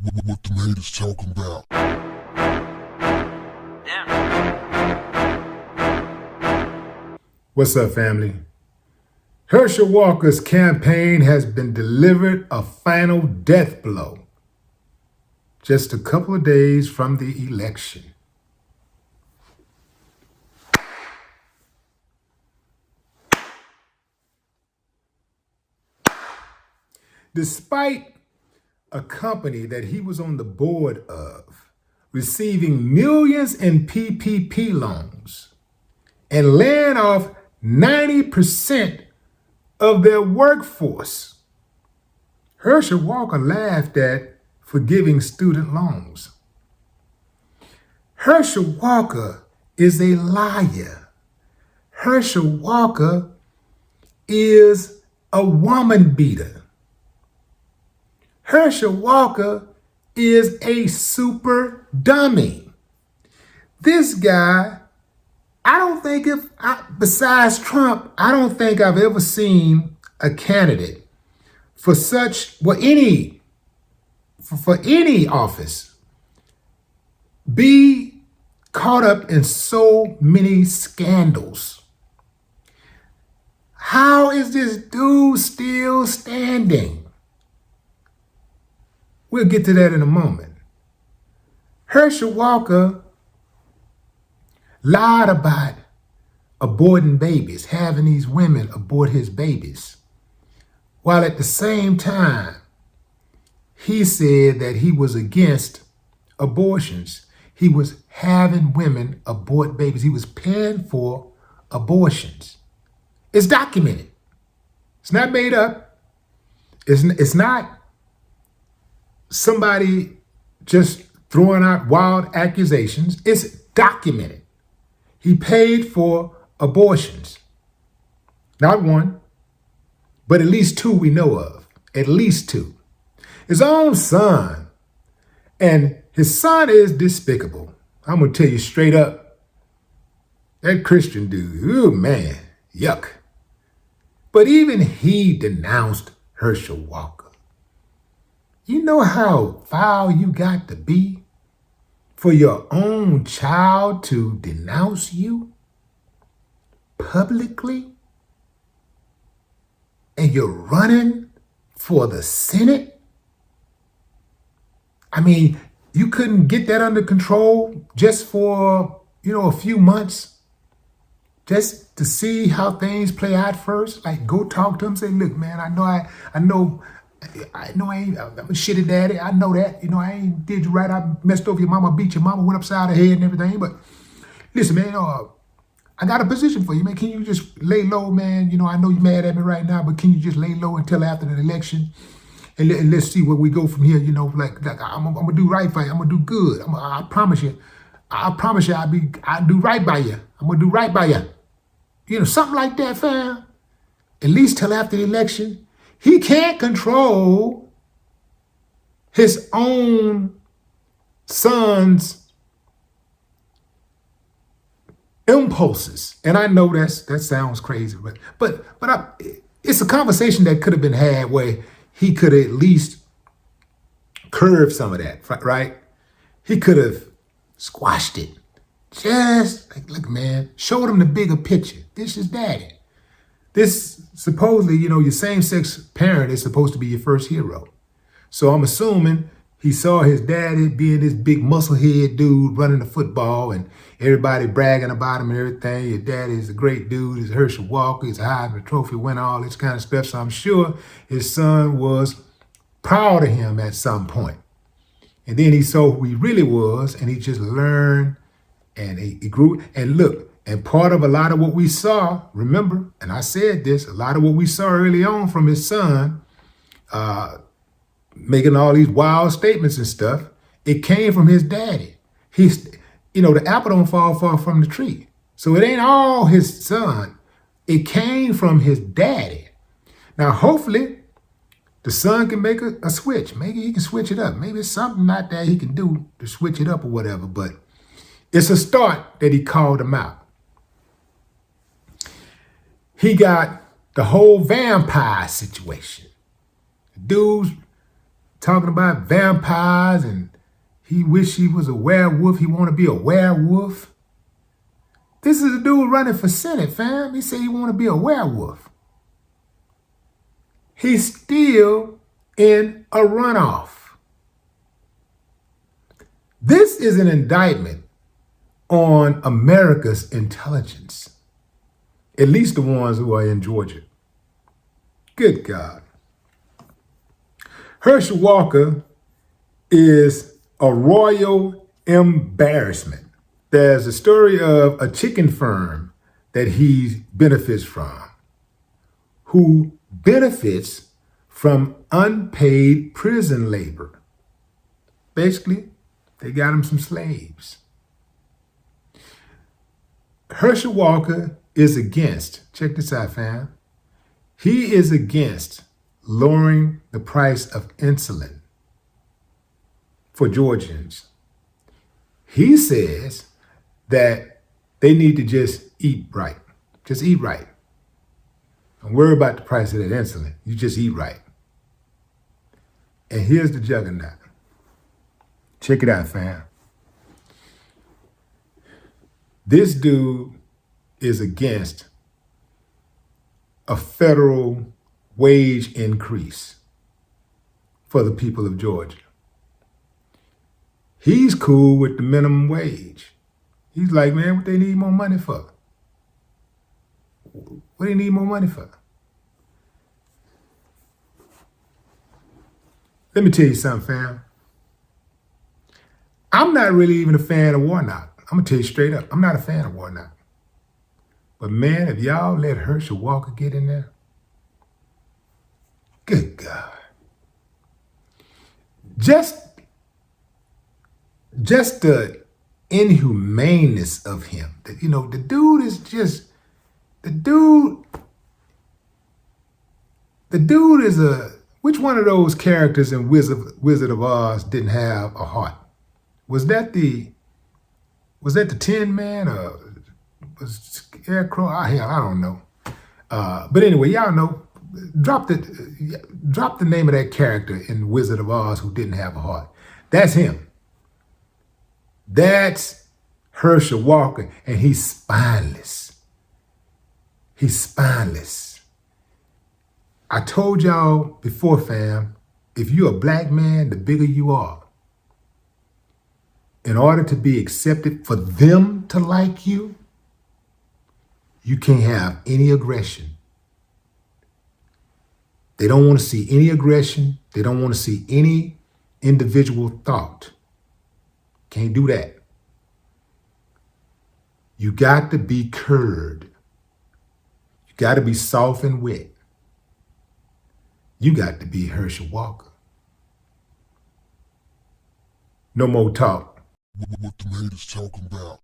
What them haters talking about? What's up, family? Herschel Walker's campaign has been delivered a final death blow just a couple of days from the election. Despite a company that he was on the board of receiving millions in PPP loans and laying off 90% of their workforce, Herschel Walker laughed at forgiving student loans. Herschel Walker is a liar. Herschel Walker is a woman beater. Herschel Walker is a super dummy. This guy, besides Trump, I don't think I've ever seen a candidate for any office be caught up in so many scandals. How is this dude still standing? We'll get to that in a moment. Herschel Walker lied about aborting babies, having these women abort his babies, while at the same time, he said that he was against abortions. He was having women abort babies. He was paying for abortions. It's documented. It's not made up. It's not somebody just throwing out wild accusations. It's documented. He paid for abortions. Not one, but at least two we know of. At least two. His own son. And his son is despicable. I'm going to tell you straight up. That Christian dude, ooh man, yuck. But even he denounced Herschel Walker. You know how foul you got to be for your own child to denounce you publicly? And you're running for the Senate? I mean, you couldn't get that under control just for, a few months, just to see how things play out first? Like, go talk to him, say, look, man, I know I ain't, I'm a shitty daddy. I know that. I ain't did you right. I messed over your mama, beat your mama, went upside her head and everything. But listen, man, I got a position for you, man. Can you just lay low, man? I know you're mad at me right now, but can you just lay low until after the election? And let's see where we go from here. Like I'm gonna do right by you. I'm gonna do good. I promise you. I promise you I'll do right by you. I'm gonna do right by you. Something like that, fam. At least till after the election. He can't control his own son's impulses. And I know that sounds crazy, but it's a conversation that could have been had where he could at least curve some of that, right? He could have squashed it. Just like, look, man, showed him the bigger picture. This is daddy. This supposedly, your same-sex parent is supposed to be your first hero. So I'm assuming he saw his daddy being this big musclehead dude running the football and everybody bragging about him and everything. Your daddy is a great dude. He's Herschel Walker. He's a Heisman Trophy winner, all this kind of stuff. So I'm sure his son was proud of him at some point. And then he saw who he really was, and he just learned, and he grew. And look, and part of a lot of what we saw, remember, and I said this, a lot of what we saw early on from his son, making all these wild statements and stuff, it came from his daddy. The apple don't fall far from the tree. So it ain't all his son. It came from his daddy. Now, hopefully, the son can make a switch. Maybe he can switch it up. Maybe it's something out there he can do to switch it up or whatever. But it's a start that he called him out. He got the whole vampire situation. Dude's talking about vampires and he wish he was a werewolf. He want to be a werewolf. This is a dude running for Senate, fam. He said he want to be a werewolf. He's still in a runoff. This is an indictment on America's intelligence, at least the ones who are in Georgia. Good God. Herschel Walker is a royal embarrassment. There's a story of a chicken firm that he benefits from, who benefits from unpaid prison labor. Basically, they got him some slaves. Herschel Walker is against, check this out, fam. He is against lowering the price of insulin for Georgians. He says that they need to just eat right. Just eat right. Don't worry about the price of that insulin. You just eat right. And here's the juggernaut. Check it out, fam. This dude is against a federal wage increase for the people of Georgia. He's cool with the minimum wage. He's like, man, what they need more money for? What do they need more money for? Let me tell you something, fam. I'm not really even a fan of Warnock. I'm going to tell you straight up. I'm not a fan of Warnock. But man, if y'all let Herschel Walker get in there, good God. Just the inhumaneness of him. You know, the dude is just, the dude is which one of those characters in Wizard of Oz didn't have a heart? Was that the Tin Man or was Scarecrow? I don't know. But anyway, y'all know. Drop the name of that character in Wizard of Oz who didn't have a heart. That's him. That's Herschel Walker, and he's spineless. He's spineless. I told y'all before, fam, if you're a black man, the bigger you are, in order to be accepted, for them to like you, you can't have any aggression. They don't want to see any aggression. They don't want to see any individual thought. Can't do that. You got to be curd. You got to be soft and wet. You got to be Herschel Walker. No more talk. What the haters talking about?